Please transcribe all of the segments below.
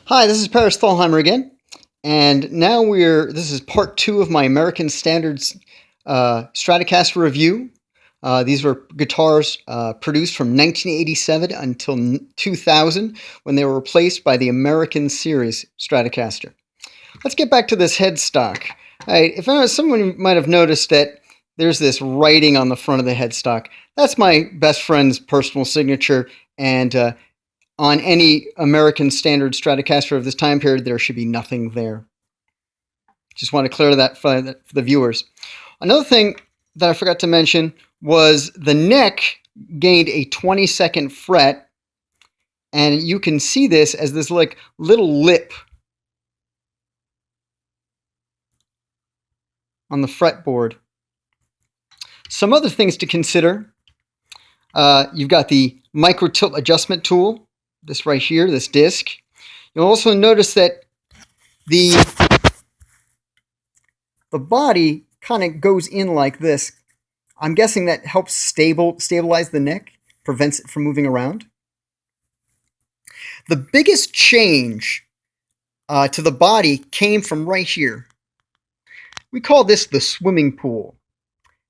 Hi, this is Paris Thalheimer again, and now this is part 2 of my American Standard Stratocaster review. These were guitars produced from 1987 until 2000 when they were replaced by the American Series Stratocaster. Let's get back to this headstock. If someone might have noticed that there's this writing on the front of the headstock. That's my best friend's personal signature, and on any American Standard Stratocaster of this time period, there should be nothing there. Just want to clear that for the viewers. Another thing that I forgot to mention was the neck gained a 22nd fret, and you can see this as this like little lip on the fretboard. Some other things to consider. You've got the micro tilt adjustment tool. This right here, this disc. You'll also notice that the body kind of goes in like this. I'm guessing that helps stabilize the neck, prevents it from moving around. The biggest change to the body came from right here. We call this the swimming pool.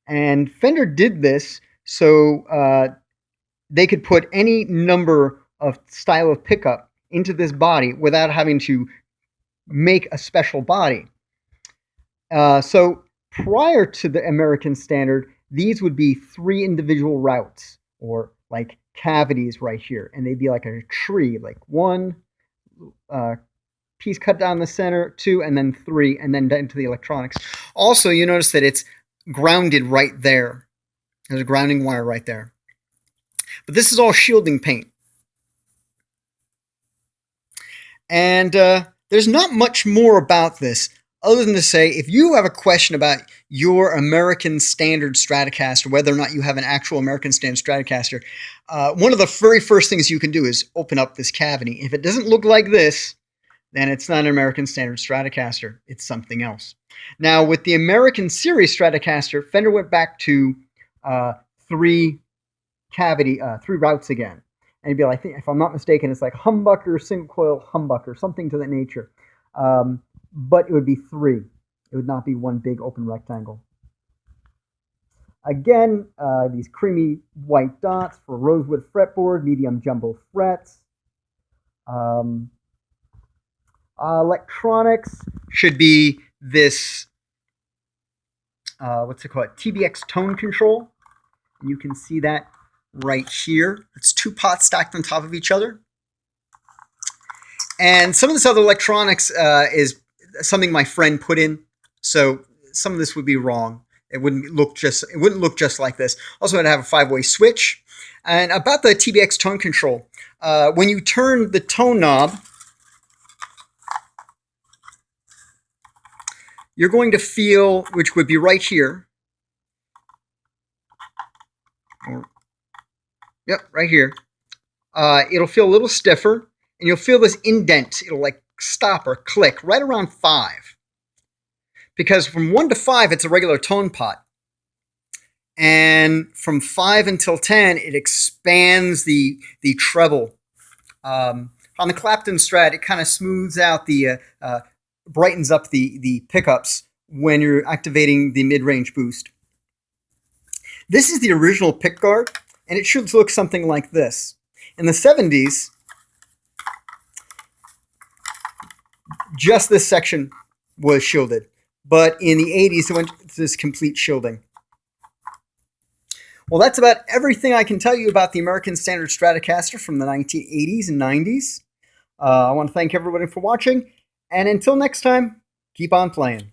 And Fender did this so they could put any number of style of pickup into this body without having to make a special body. So prior to the American Standard, these would be 3 individual routes, or like cavities right here, and they'd be like a tree, like 1 piece cut down the center, 2, and then 3, and then into the electronics. Also, you notice that it's grounded right there. There's a grounding wire right there. But this is all shielding paint. And there's not much more about this other than to say, if you have a question about your American Standard Stratocaster, whether or not you have an actual American Standard Stratocaster, one of the very first things you can do is open up this cavity. If it doesn't look like this, then it's not an American Standard Stratocaster. It's something else. Now, with the American Series Stratocaster, Fender went back to 3 routes again. And you'd be like, if I'm not mistaken, it's like humbucker, single coil, humbucker, something to that nature. But it would be 3. It would not be one big open rectangle. Again, these creamy white dots for rosewood fretboard, medium jumbo frets. Electronics should be this, what's it called? TBX tone control. You can see that right here. It's 2 pots stacked on top of each other. And some of this other electronics is something my friend put in, so some of this would be wrong. It wouldn't look just like this. Also, I'd have a 5-way switch. And about the TBX tone control, when you turn the tone knob, you're going to feel, which would be right here. Yep, right here. It'll feel a little stiffer, and you'll feel this indent. It'll like stop or click right around 5. Because from 1 to 5, it's a regular tone pot. And from 5 until 10, it expands the treble. On the Clapton Strat, it kind of smooths out brightens up the pickups when you're activating the mid-range boost. This is the original pickguard, and it should look something like this. In the 70s, just this section was shielded, but in the 80s, it went to this complete shielding. Well, that's about everything I can tell you about the American Standard Stratocaster from the 1980s and 90s. I want to thank everybody for watching, and until next time, keep on playing.